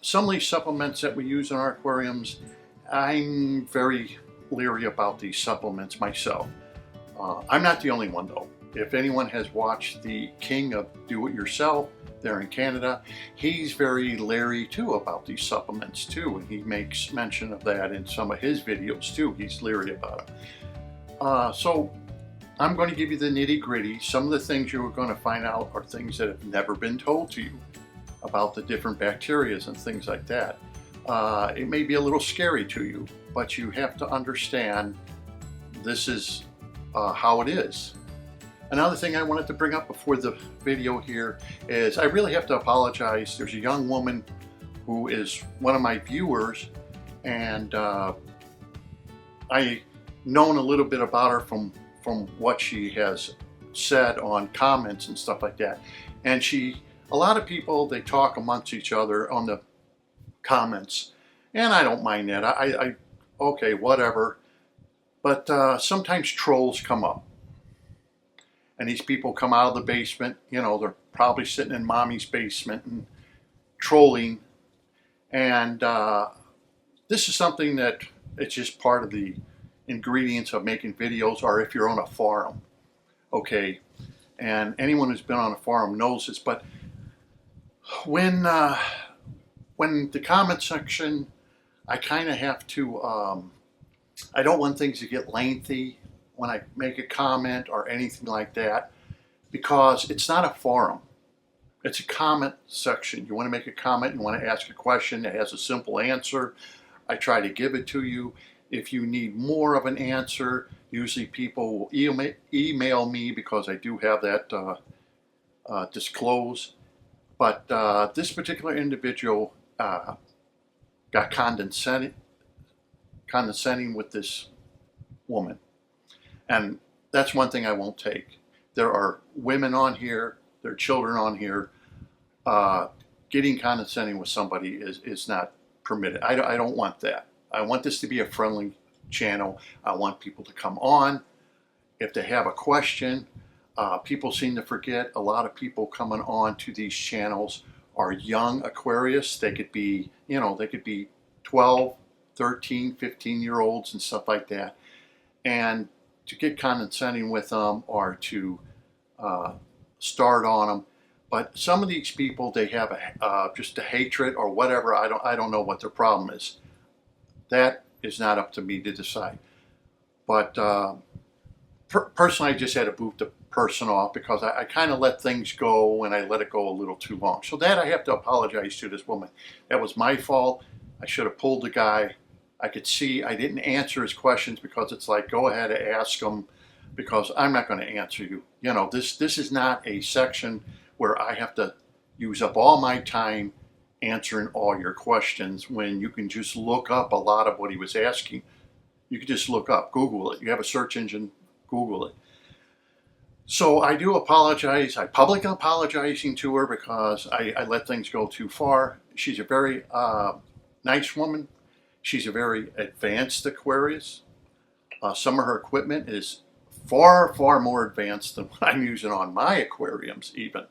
some of these supplements that we use in our aquariums, I'm very leery about these supplements myself. I'm not the only one though. If anyone has watched the King of Do-It-Yourself there in Canada, he's very leery too about these supplements too, and he makes mention of that in some of his videos too. He's leery about it. So I'm going to give you the nitty-gritty. Some of the things you're going to find out are things that have never been told to you about the different bacteria and things like that. It may be a little scary to you, but you have to understand this is how it is. Another thing I wanted to bring up before the video here is I really have to apologize. There's a young woman who is one of my viewers, and I known a little bit about her from what she has said on comments and stuff like that. And a lot of people, they talk amongst each other on the comments, and I don't mind that. Okay, whatever. But sometimes trolls come up. And these people come out of the basement, you know, they're probably sitting in mommy's basement and trolling. And this is something that it's just part of the ingredients of making videos, or if you're on a forum, okay? And anyone who's been on a forum knows this, but when the comment section, I kind of have to, I don't want things to get lengthy when I make a comment or anything like that, because it's not a forum. It's a comment section. You want to make a comment, you want to ask a question that has a simple answer, I try to give it to you. If you need more of an answer, usually people will email me, because I do have that disclosed. But this particular individual got condescending with this woman. And that's one thing I won't take. There are women on here, there are children on here. Getting condescending with somebody is not permitted. I don't want that. I want this to be a friendly channel. I want people to come on. If they have a question, people seem to forget a lot of people coming on to these channels are young aquarists. They could be, you know, they could be 12, 13, 15-year-olds and stuff like that. And to get condescending with them or to start on them. But some of these people, they have just a hatred or whatever. I don't know what their problem is. That is not up to me to decide. But personally, I just had to boot the person off, because I kind of let things go, and I let it go a little too long. So that I have to apologize to this woman. That was my fault. I should have pulled the guy. I could see I didn't answer his questions, because it's like, go ahead and ask him, because I'm not going to answer you. You know, this is not a section where I have to use up all my time answering all your questions, when you can just look up a lot of what he was asking. You can just look up, Google it. You have a search engine, Google it. So I do apologize. I'm publicly apologizing to her, because I let things go too far. She's a very nice woman. She's a very advanced Aquarius. Some of her equipment is far, far more advanced than what I'm using on my aquariums even.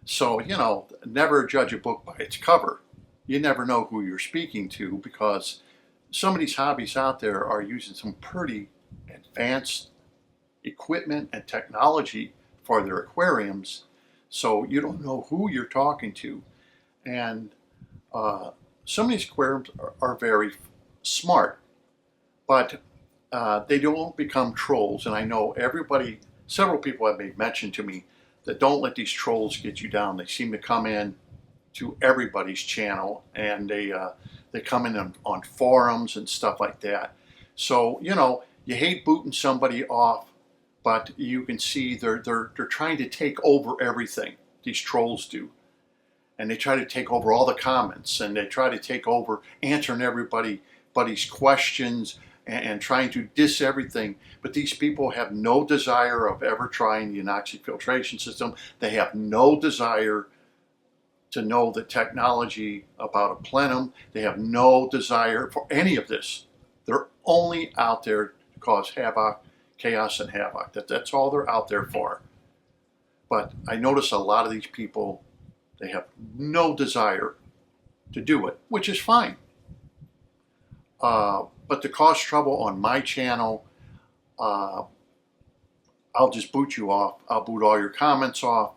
So, you know, never judge a book by its cover. You never know who you're speaking to, because some of these hobbies out there are using some pretty advanced equipment and technology for their aquariums. So you don't know who you're talking to. And some of these aquariums are very smart, but they don't become trolls. And I know several people have made mention to me that don't let these trolls get you down. They seem to come in to everybody's channel, and they come in on forums and stuff like that. So, you know, you hate booting somebody off, but you can see they're trying to take over everything. These trolls do. And they try to take over all the comments, and they try to take over answering everybody's questions and trying to diss everything. But these people have no desire of ever trying the Anoxic Filtration System. They have no desire to know the technology about a plenum. They have no desire for any of this. They're only out there to cause havoc, chaos, and havoc. That's all they're out there for. But I notice a lot of these people, they have no desire to do it, which is fine. But to cause trouble on my channel, I'll just boot you off. I'll boot all your comments off,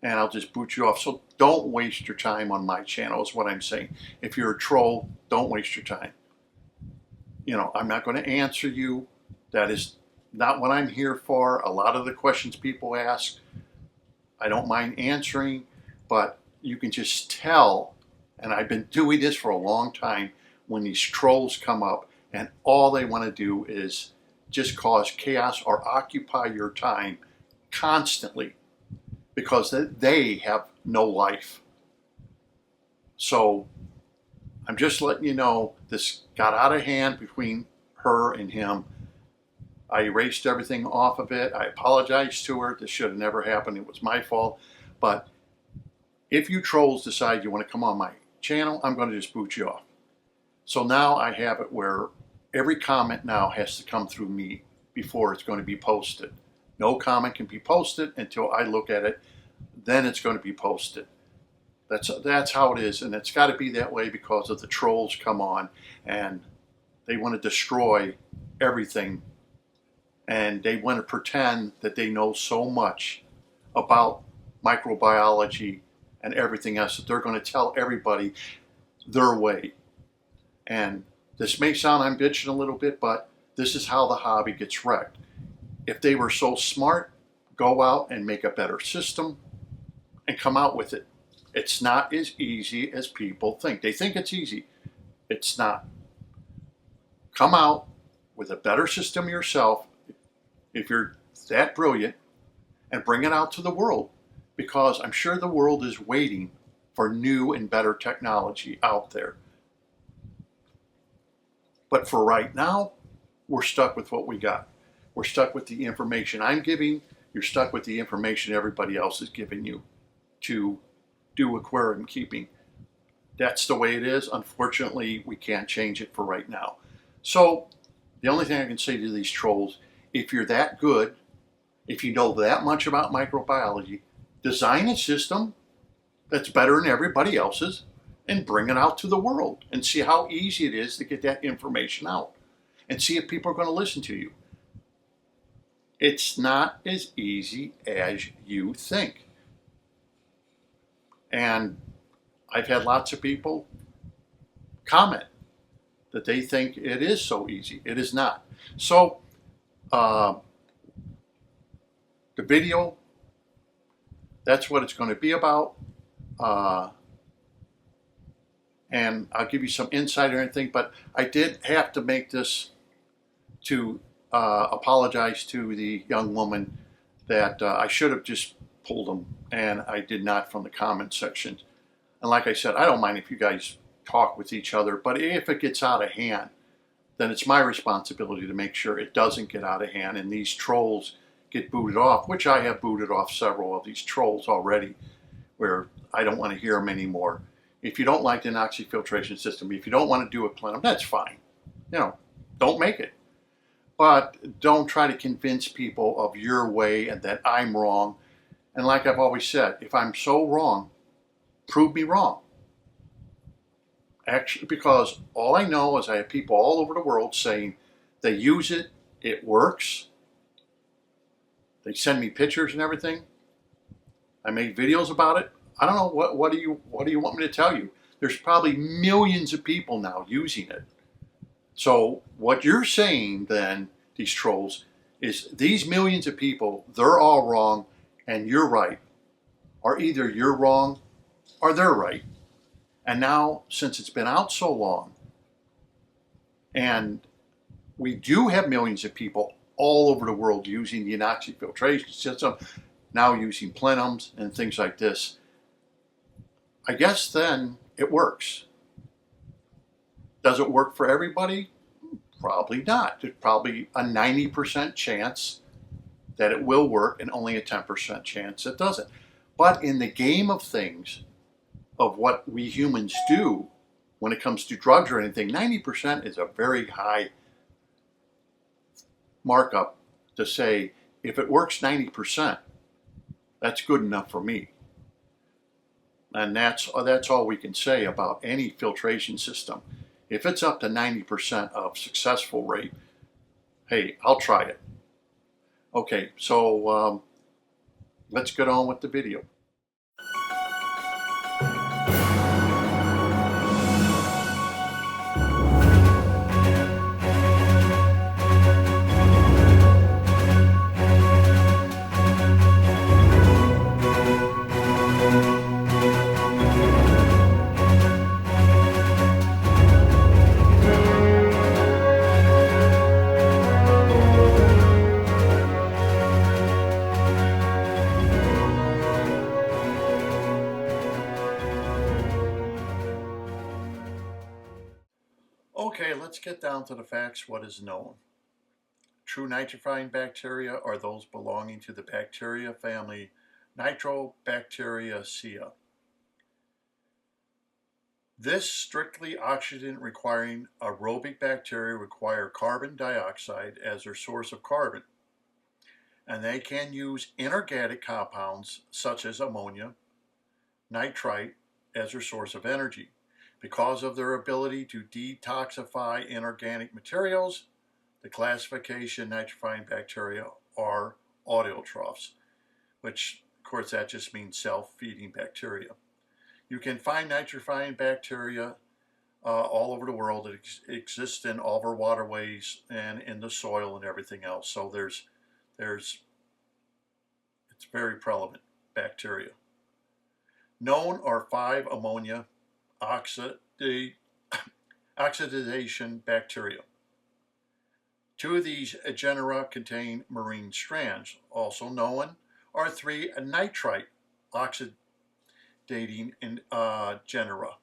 and I'll just boot you off. So don't waste your time on my channel is what I'm saying. If you're a troll, don't waste your time. You know, I'm not going to answer you. That is not what I'm here for. A lot of the questions people ask, I don't mind answering, but you can just tell, and I've been doing this for a long time, when these trolls come up and all they want to do is just cause chaos or occupy your time constantly because they have no life. So I'm just letting you know this got out of hand between her and him. I erased everything off of it. I apologized to her. This should have never happened. It was my fault. But if you trolls decide you want to come on my channel, I'm going to just boot you off. So now I have it where every comment now has to come through me before it's going to be posted. No comment can be posted until I look at it. Then it's going to be posted. That's how it is, and it's got to be that way because of the trolls come on and they want to destroy everything, and they want to pretend that they know so much about microbiology and everything else that they're going to tell everybody their way. And this may sound I'm bitching a little bit, but this is how the hobby gets wrecked. If they were so smart, go out and make a better system and come out with it. It's not as easy as people think. They think it's easy. It's not. Come out with a better system yourself if you're that brilliant and bring it out to the world, because I'm sure the world is waiting for new and better technology out there. But for right now, we're stuck with what we got. We're stuck with the information I'm giving. You're stuck with the information everybody else is giving you to do aquarium keeping. That's the way it is. Unfortunately, we can't change it for right now. So the only thing I can say to these trolls, if you're that good, if you know that much about microbiology, design a system that's better than everybody else's and bring it out to the world and see how easy it is to get that information out and see if people are going to listen to you. It's not as easy as you think. And I've had lots of people comment that they think it is so easy. It is not. So the video, that's what it's going to be about. And I'll give you some insight or anything, but I did have to make this to apologize to the young woman that I should have just pulled them, and I did not from the comment section. And like I said, I don't mind if you guys talk with each other, but if it gets out of hand, then it's my responsibility to make sure it doesn't get out of hand and these trolls get booted off, which I have booted off several of these trolls already, where I don't want to hear them anymore. If you don't like the Anoxic filtration system, if you don't want to do a plenum, that's fine. You know, don't make it. But don't try to convince people of your way and that I'm wrong. And like I've always said, if I'm so wrong, prove me wrong. Actually, because all I know is I have people all over the world saying they use it, it works. They send me pictures and everything. I made videos about it. I don't know, what do you want me to tell you? There's probably millions of people now using it. So what you're saying then, these trolls, is these millions of people, they're all wrong and you're right. Or either you're wrong or they're right. And now, since it's been out so long, and we do have millions of people all over the world using the Anoxic filtration system, now using plenums and things like this, I guess then it works. Does it work for everybody? Probably not. There's probably a 90% chance that it will work and only a 10% chance it doesn't. But in the game of things, of what we humans do when it comes to drugs or anything, 90% is a very high markup to say, if it works 90%, that's good enough for me. And that's all we can say about any filtration system. If it's up to 90% of successful rate, hey, I'll try it. Okay, so let's get on with the video. Okay, let's get down to the facts. What is known? True nitrifying bacteria are those belonging to the bacteria family Nitrobacteriacea. This strictly oxygen requiring aerobic bacteria require carbon dioxide as their source of carbon, and they can use inorganic compounds such as ammonia, nitrite as their source of energy. Because of their ability to detoxify inorganic materials, the classification nitrifying bacteria are autotrophs, which of course that just means self-feeding bacteria. You can find nitrifying bacteria all over the world. It exists in all of our waterways and in the soil and everything else. So it's very prevalent bacteria. Known are 5 ammonia oxidation bacteria. 2 of these genera contain marine strands. Also known are 3 nitrite oxidating genera,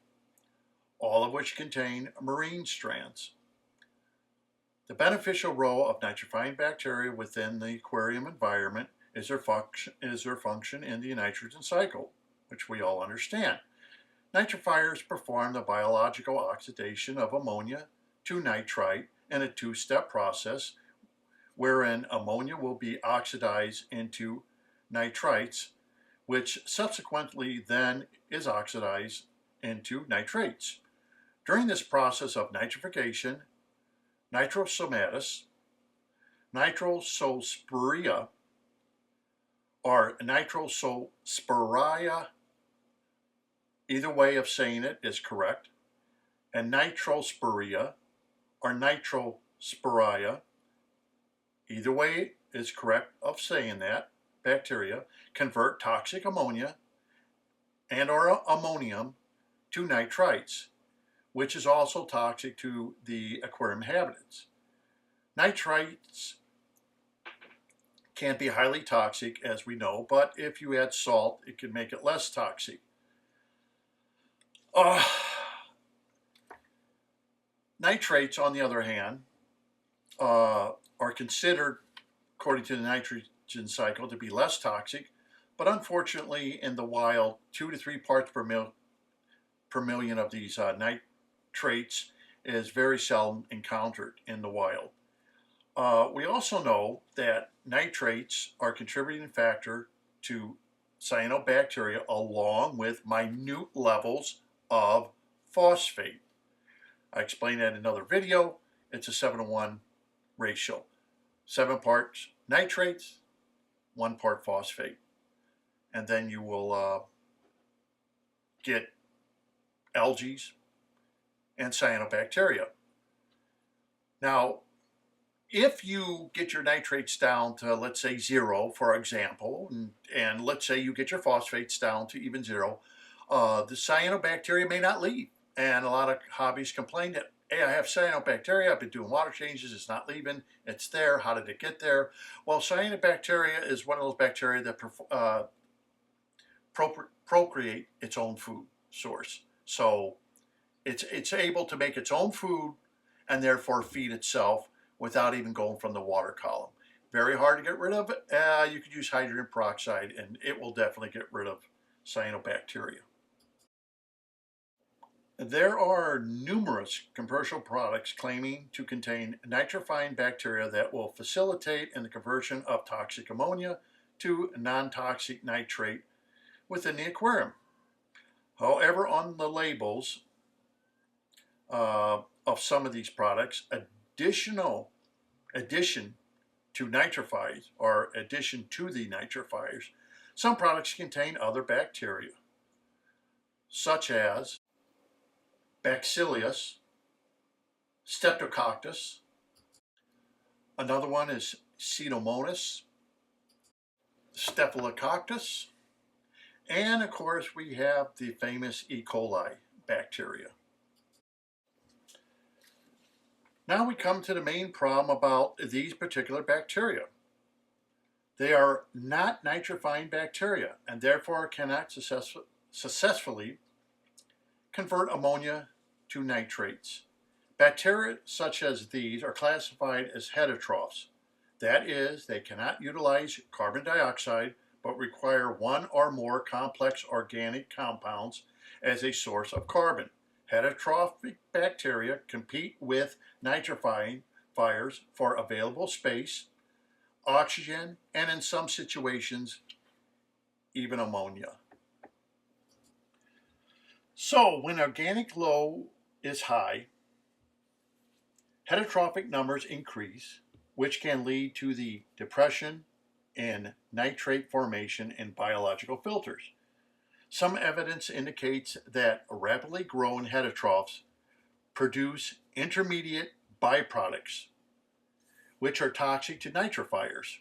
all of which contain marine strands. The beneficial role of nitrifying bacteria within the aquarium environment is their function in the nitrogen cycle, which we all understand. Nitrifiers perform the biological oxidation of ammonia to nitrite in a 2-step process wherein ammonia will be oxidized into nitrites, which subsequently then is oxidized into nitrates. During this process of nitrification, nitrosomatis, nitrososporia, or nitrososporia, either way of saying it is correct, and nitrosporia or nitrosporia, either way is correct of saying that, bacteria convert toxic ammonia and or ammonium to nitrites, which is also toxic to the aquarium inhabitants. Nitrites can be highly toxic, as we know, but if you add salt, it can make it less toxic. Nitrates, on the other hand, are considered, according to the nitrogen cycle, to be less toxic, but unfortunately in the wild, 2 to 3 parts per million of these nitrates is very seldom encountered in the wild. We also know that nitrates are a contributing factor to cyanobacteria along with minute levels of phosphate. I explained that in another video. It's a 7-to-1 ratio. 7 parts nitrates, 1 part phosphate. And then you will get algae and cyanobacteria. Now, if you get your nitrates down to, let's say, 0, for example, and let's say you get your phosphates down to even 0, the cyanobacteria may not leave. And a lot of hobbies complain that, hey, I have cyanobacteria, I've been doing water changes, it's not leaving, it's there, how did it get there? Well, cyanobacteria is one of those bacteria that procreate its own food source. So it's able to make its own food and therefore feed itself without even going from the water column. Very hard to get rid of it. You could use hydrogen peroxide and it will definitely get rid of cyanobacteria. There are numerous commercial products claiming to contain nitrifying bacteria that will facilitate in the conversion of toxic ammonia to non-toxic nitrate within the aquarium. However, on the labels of some of these products, addition to nitrifiers or addition to the nitrifiers, some products contain other bacteria, such as Bacillus, Streptococcus. Another one is Pseudomonas, Staphylococcus, and of course we have the famous E. coli bacteria. Now we come to the main problem about these particular bacteria. They are not nitrifying bacteria and therefore cannot successfully convert ammonia to nitrates. Bacteria such as these are classified as heterotrophs. That is, they cannot utilize carbon dioxide but require one or more complex organic compounds as a source of carbon. Heterotrophic bacteria compete with nitrifying fires for available space, oxygen, and in some situations, even ammonia. So when organic load is high, heterotrophic numbers increase, which can lead to the depression and nitrate formation in biological filters. Some evidence indicates that rapidly growing heterotrophs produce intermediate byproducts, which are toxic to nitrifiers.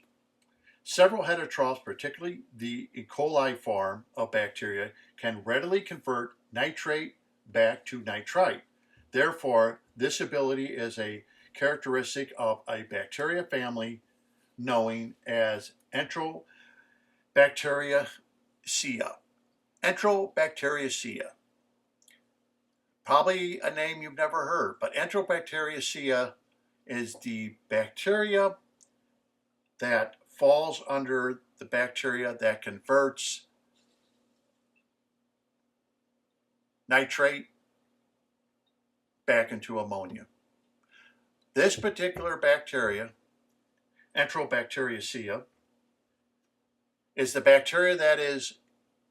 Several heterotrophs, particularly the E. coli form of bacteria, can readily convert nitrate back to nitrite. Therefore, this ability is a characteristic of a bacteria family known as Enterobacteriacea. Enterobacteriacea. Probably a name you've never heard, but Enterobacteriacea is the bacteria that falls under the bacteria that converts nitrate back into ammonia. This particular bacteria, Enterobacteriacea, is the bacteria that is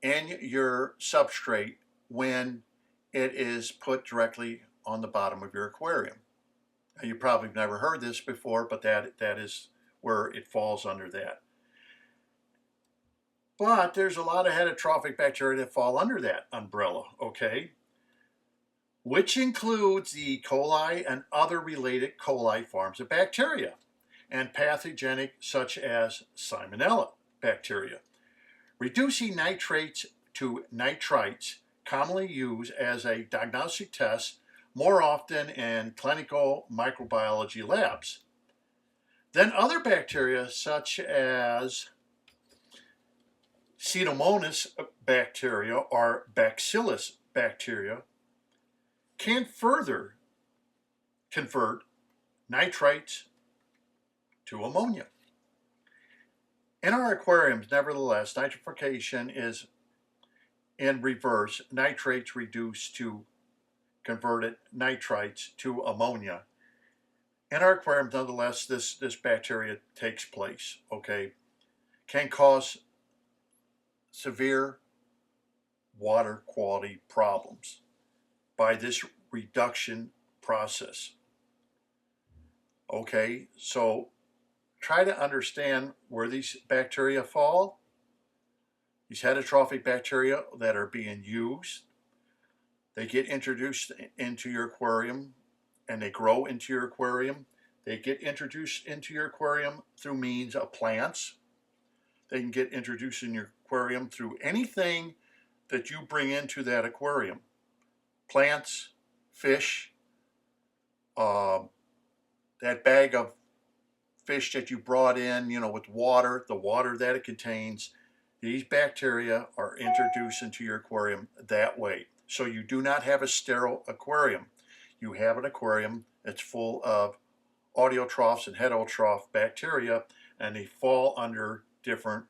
in your substrate when it is put directly on the bottom of your aquarium. Now, you probably never heard this before, but that is where it falls under that. But there's a lot of heterotrophic bacteria that fall under that umbrella, okay? Which includes the E. coli and other related coli forms of bacteria, and pathogenic such as Salmonella bacteria. Reducing nitrates to nitrites commonly used as a diagnostic test more often in clinical microbiology labs. Then other bacteria such as Pseudomonas bacteria or Bacillus bacteria can further convert nitrates to ammonia. In our aquariums, nevertheless, nitrification is in reverse. Nitrates reduced to converted nitrites to ammonia. In our aquariums, nonetheless, this bacteria takes place, okay? Can cause severe water quality problems by this reduction process. Okay, so try to understand where these bacteria fall. These heterotrophic bacteria that are being used, they get introduced into your aquarium and they grow into your aquarium. They get introduced into your aquarium through means of plants. They can get introduced in your aquarium through anything that you bring into that aquarium. Plants, fish, that bag of fish that you brought in, with water, the water that it contains, these bacteria are introduced into your aquarium that way. So you do not have a sterile aquarium. You have an aquarium that's full of autotrophs and heterotroph bacteria, and they fall under different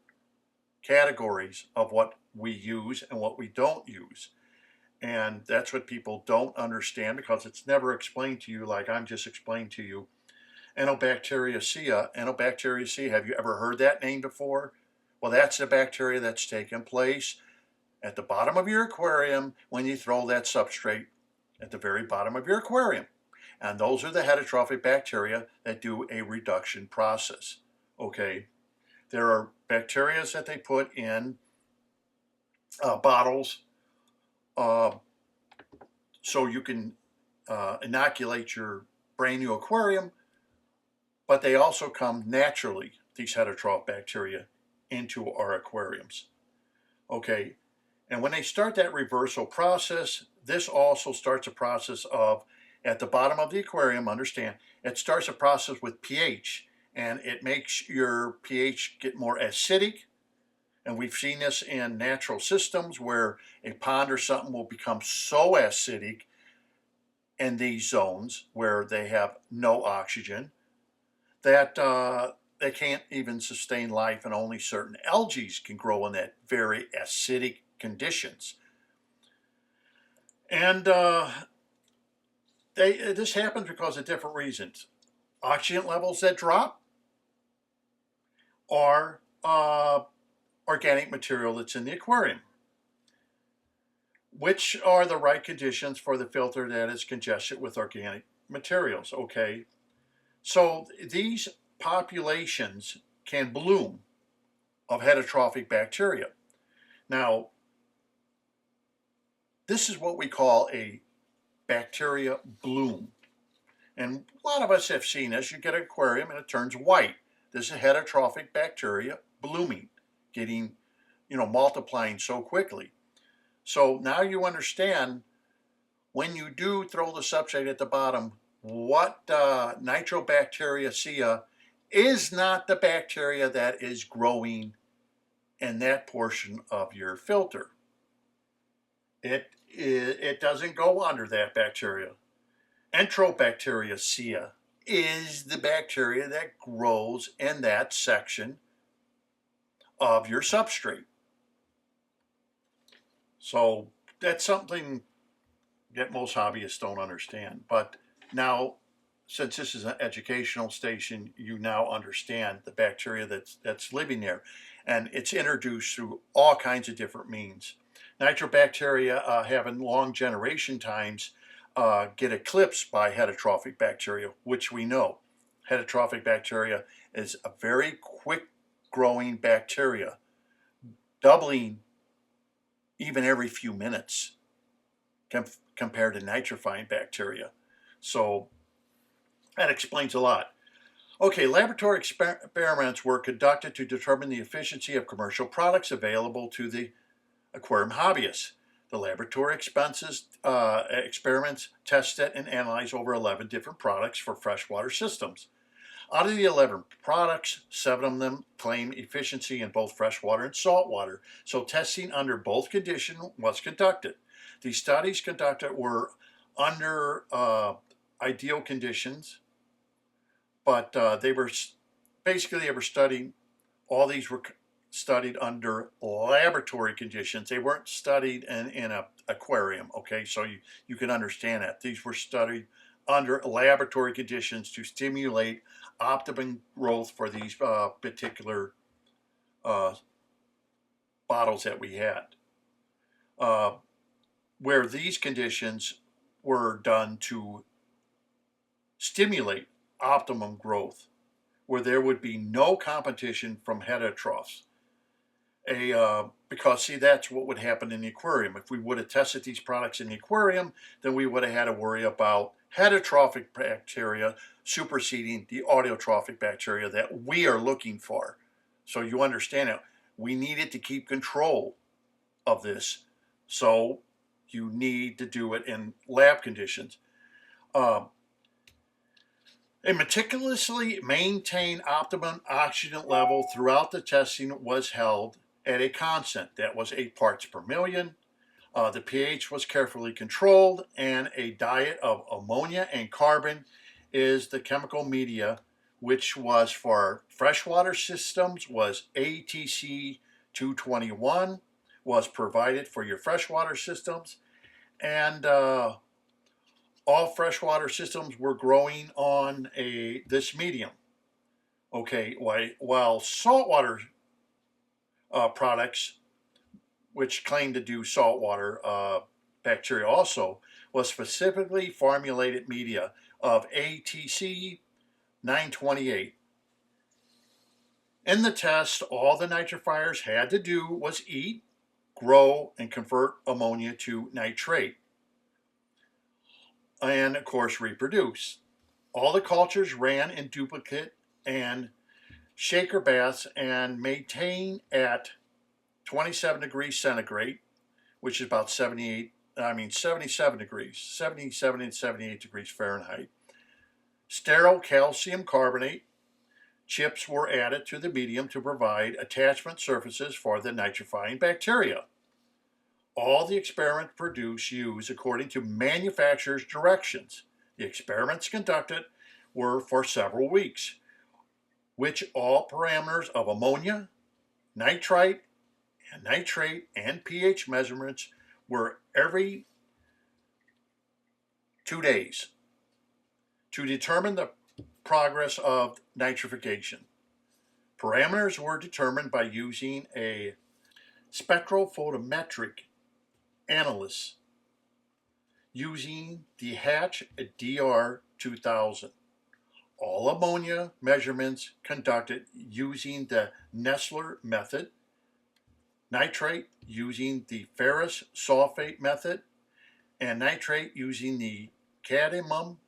categories of what we use and what we don't use. And that's what people don't understand because it's never explained to you like I'm just explained to you. Enterobacteriacea, have you ever heard that name before? Well, that's the bacteria that's taken place at the bottom of your aquarium when you throw that substrate at the very bottom of your aquarium. And those are the heterotrophic bacteria that do a reduction process. Okay, there are bacteria that they put in bottles so you can inoculate your brand new aquarium, but they also come naturally, these heterotrophic bacteria, into our aquariums. Okay, and when they start that reversal process, this also starts a process of, at the bottom of the aquarium, understand, it starts a process with pH, and it makes your pH get more acidic. And we've seen this in natural systems where a pond or something will become so acidic in these zones where they have no oxygen that they can't even sustain life, and only certain algae can grow in that very acidic conditions. And this happens because of different reasons. Oxygen levels that drop, or organic material that's in the aquarium. Which are the right conditions for the filter that is congested with organic materials? Okay, so these populations can bloom of heterotrophic bacteria. Now, this is what we call a bacteria bloom. And a lot of us have seen this. You get an aquarium and it turns white. This is heterotrophic bacteria blooming, getting, multiplying so quickly. So now you understand, when you do throw the substrate at the bottom, what Nitrobacteriacea is not the bacteria that is growing in that portion of your filter. It doesn't go under that bacteria. Enterobacteriacea is the bacteria that grows in that section of your substrate. So that's something that most hobbyists don't understand. But now, since this is an educational station, you now understand the bacteria that's living there. And it's introduced through all kinds of different means. Nitrobacteria having long generation times get eclipsed by heterotrophic bacteria, which we know. Heterotrophic bacteria is a very quick growing bacteria, doubling even every few minutes compared to nitrifying bacteria. So that explains a lot. Okay, laboratory experiments were conducted to determine the efficiency of commercial products available to the aquarium hobbyists. The laboratory experiments tested and analyzed over 11 different products for freshwater systems. Out of the 11 products, 7 of them claim efficiency in both freshwater and saltwater, so testing under both conditions was conducted. These studies conducted were under ideal conditions, but they were studying, all these were studied under laboratory conditions. They weren't studied in an aquarium, okay? So you can understand that. These were studied under laboratory conditions to stimulate optimum growth for these particular bottles that we had. Where these conditions were done to stimulate optimum growth, where there would be no competition from heterotrophs. Because see, that's what would happen in the aquarium. If we would have tested these products in the aquarium, then we would have had to worry about heterotrophic bacteria superseding the autotrophic bacteria that we are looking for. So you understand it. We needed to keep control of this. So you need to do it in lab conditions. A meticulously maintained optimum oxygen level throughout the testing was held at a constant that was 8 parts per million. The pH was carefully controlled, and a diet of ammonia and carbon is the chemical media, which was for freshwater systems was ATC 221 was provided for your freshwater systems, and all freshwater systems were growing on this medium. Okay, while saltwater products which claimed to do saltwater bacteria also, was specifically formulated media of ATC 928. In the test, all the nitrifiers had to do was eat, grow, and convert ammonia to nitrate, and of course reproduce. All the cultures ran in duplicate and shaker baths and maintained at 27 degrees centigrade, which is about 77 degrees, 77 and 78 degrees Fahrenheit. Sterile calcium carbonate chips were added to the medium to provide attachment surfaces for the nitrifying bacteria. All the experiments produced used according to manufacturer's directions. The experiments conducted were for several weeks, which all parameters of ammonia, nitrite, and nitrate and pH measurements were every 2 days to determine the progress of nitrification. Parameters were determined by using a spectrophotometric analysis using the Hatch DR2000. All ammonia measurements conducted using the Nessler method, nitrate using the ferrous sulfate method, and nitrate using the cadmium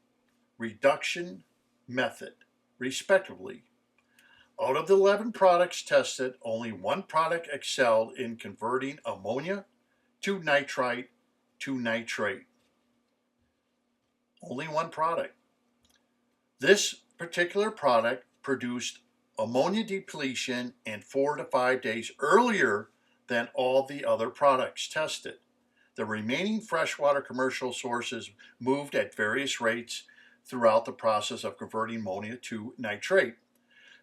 reduction method, respectively. Out of the 11 products tested, only one product excelled in converting ammonia to nitrite to nitrate. Only one product. This particular product produced ammonia depletion in 4 to 5 days earlier than all the other products tested. The remaining freshwater commercial sources moved at various rates throughout the process of converting ammonia to nitrate.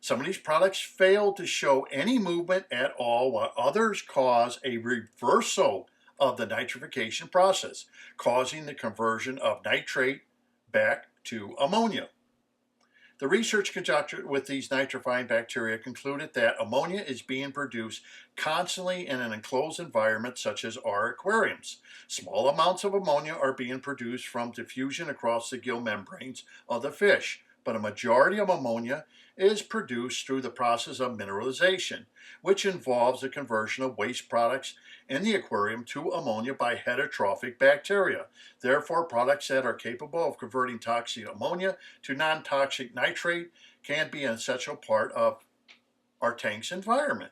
Some of these products failed to show any movement at all, while others caused a reversal of the nitrification process, causing the conversion of nitrate back to ammonia. The research conducted with these nitrifying bacteria concluded that ammonia is being produced constantly in an enclosed environment such as our aquariums. Small amounts of ammonia are being produced from diffusion across the gill membranes of the fish, but a majority of ammonia is produced through the process of mineralization, which involves the conversion of waste products in the aquarium to ammonia by heterotrophic bacteria. Therefore, products that are capable of converting toxic ammonia to non-toxic nitrate can be an essential part of our tank's environment.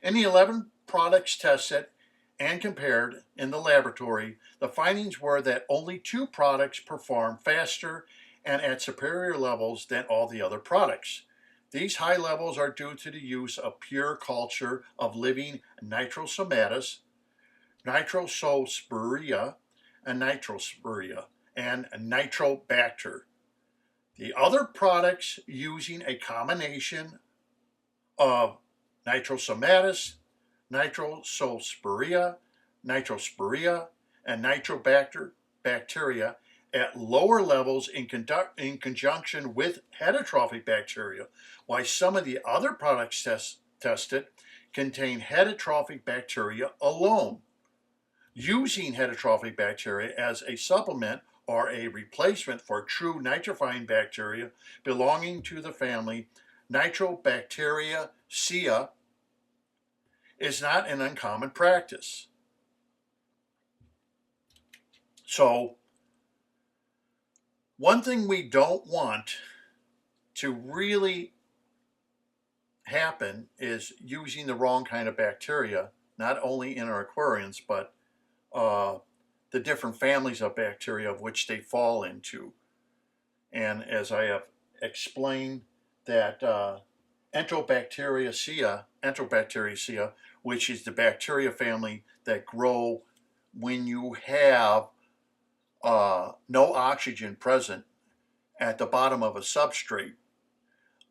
In the 11 products tested and compared in the laboratory, the findings were that only 2 products performed faster and at superior levels than all the other products. These high levels are due to the use of pure culture of living Nitrosomatis, Nitrososporidia, and Nitrosporia, and Nitrobacter. The other products using a combination of Nitrosomatis, Nitrososporia, Nitrosporia, and Nitrobacter bacteria at lower levels in conjunction with heterotrophic bacteria, while some of the other products tested contain heterotrophic bacteria alone. Using heterotrophic bacteria as a supplement or a replacement for true nitrifying bacteria belonging to the family Nitrobacteriacea is not an uncommon practice. So, one thing we don't want to really happen is using the wrong kind of bacteria, not only in our aquariums, but the different families of bacteria of which they fall into. And as I have explained, that Enterobacteriacea, which is the bacteria family that grow when you have no oxygen present at the bottom of a substrate.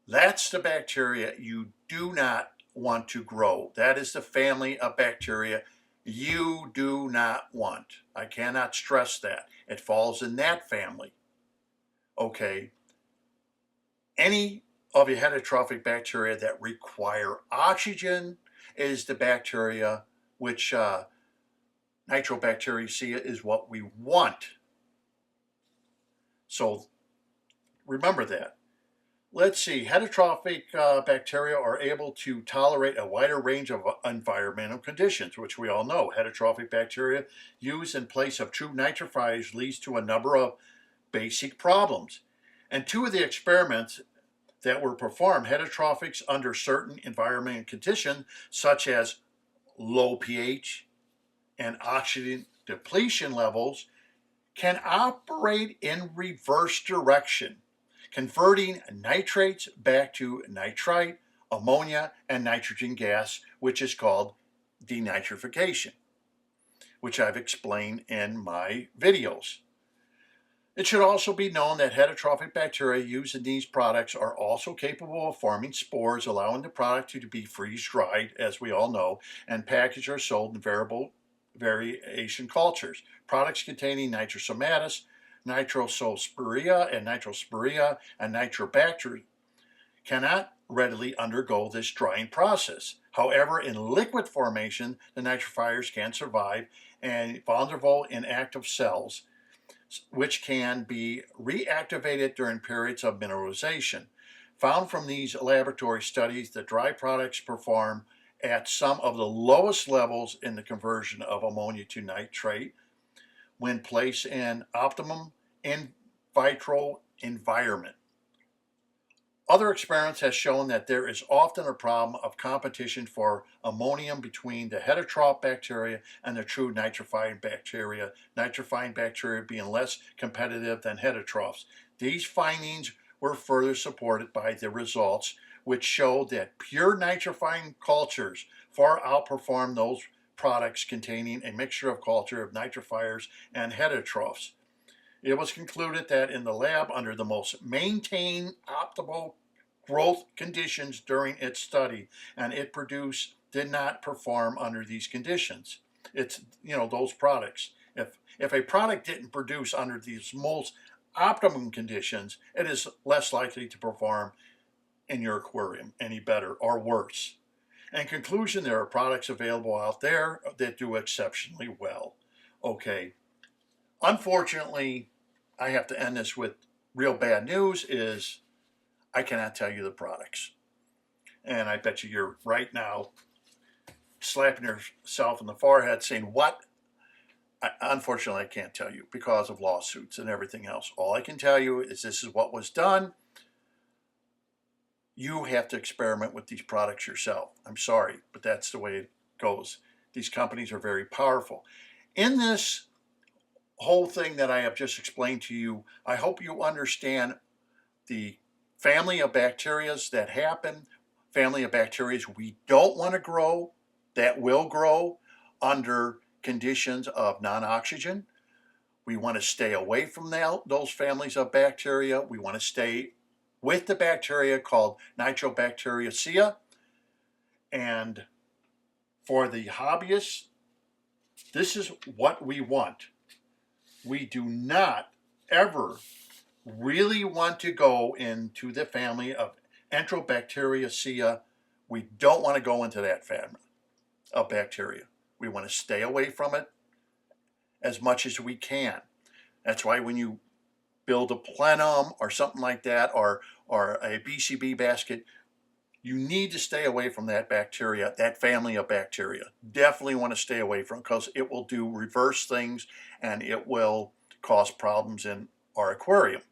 That's the bacteria you do not want to grow. That is the family of bacteria you do not want. I cannot stress that. It falls in that family. Okay. Any of the heterotrophic bacteria that require oxygen is the bacteria which Nitrobacteriacea is what we want. So remember that. Let's see, heterotrophic bacteria are able to tolerate a wider range of environmental conditions, which we all know. Heterotrophic bacteria used in place of true nitrifiers leads to a number of basic problems. And two of the experiments that were performed, heterotrophics under certain environmental conditions, such as low pH and oxygen depletion levels, can operate in reverse direction, converting nitrates back to nitrite, ammonia, and nitrogen gas, which is called denitrification, which I've explained in my videos. It should also be known that heterotrophic bacteria used in these products are also capable of forming spores, allowing the product to be freeze-dried, as we all know, and packaged or sold in variation cultures. Products containing nitrosomatis, nitrososporia, and nitrobacter cannot readily undergo this drying process. However, in liquid formation, the nitrifiers can survive and vulnerable inactive cells, which can be reactivated during periods of mineralization. Found from these laboratory studies, the dry products perform at some of the lowest levels in the conversion of ammonia to nitrate when placed in optimum in vitro environment. Other experiments have shown that there is often a problem of competition for ammonium between the heterotroph bacteria and the true nitrifying bacteria being less competitive than heterotrophs. These findings were further supported by the results, which showed that pure nitrifying cultures far outperform those products containing a mixture of culture of nitrifiers and heterotrophs. It was concluded that in the lab, under the most maintained optimal growth conditions during its study, and it produced did not perform under these conditions. It's, those products. If a product didn't produce under these most optimum conditions, it is less likely to perform in your aquarium any better or worse. In conclusion, there are products available out there that do exceptionally well. Okay, unfortunately, I have to end this with real bad news is I cannot tell you the products. And I bet you're right now slapping yourself in the forehead saying, what? Unfortunately, I can't tell you because of lawsuits and everything else. All I can tell you is this is what was done. You have to experiment with these products yourself. I'm sorry, but that's the way it goes. These companies are very powerful. In this whole thing that I have just explained to you, I hope you understand the family of bacteria that happen, family of bacteria we don't want to grow, that will grow under conditions of non-oxygen. We want to stay away from those families of bacteria. We want to stay with the bacteria called Nitrobacteriacea. And for the hobbyists, this is what we want. We do not ever really want to go into the family of Enterobacteriacea. We don't want to go into that family of bacteria. We want to stay away from it as much as we can. That's why when you build a plenum or something like that, or a BCB basket, you need to stay away from that bacteria, that family of bacteria. Definitely want to stay away from it because it will do reverse things and it will cause problems in our aquarium.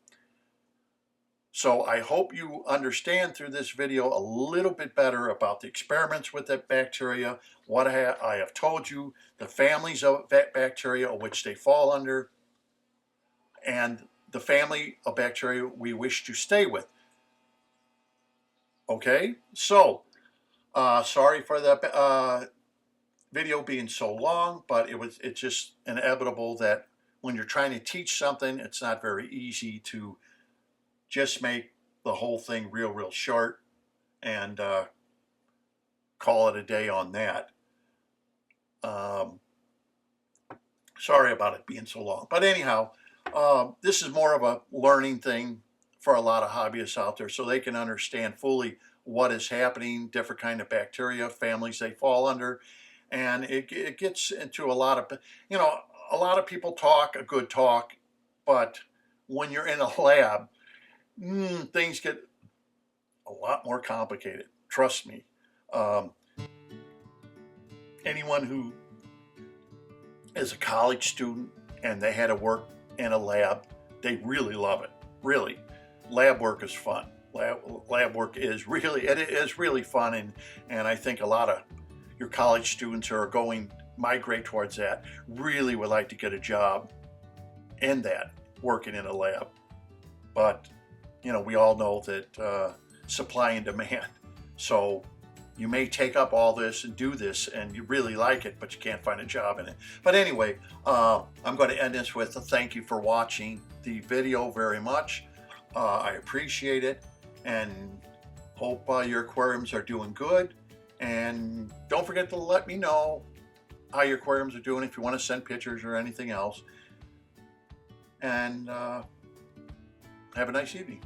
So I hope you understand through this video a little bit better about the experiments with that bacteria, what I have told you, the families of that bacteria which they fall under, and the family of bacteria we wish to stay with. Okay, so sorry for the video being so long, but it's just inevitable that when you're trying to teach something, it's not very easy to just make the whole thing real short and call it a day on that. Sorry about it being so long. But anyhow, this is more of a learning thing for a lot of hobbyists out there so they can understand fully what is happening, different kind of bacteria, families they fall under, And it gets into a lot of, a lot of people talk a good talk, but when you're in a lab, things get a lot more complicated. Trust me. Um, Anyone who is a college student and they had to work in a lab, they really love it. Really, lab work is fun. Lab work is really fun, and I think a lot of your college students who are migrate towards that really would like to get a job in that, working in a lab. But we all know that supply and demand. So you may take up all this and do this and you really like it, but you can't find a job in it. But anyway, I'm going to end this with a thank you for watching the video very much. I appreciate it, and hope your aquariums are doing good. And don't forget to let me know how your aquariums are doing if you want to send pictures or anything else. And have a nice evening.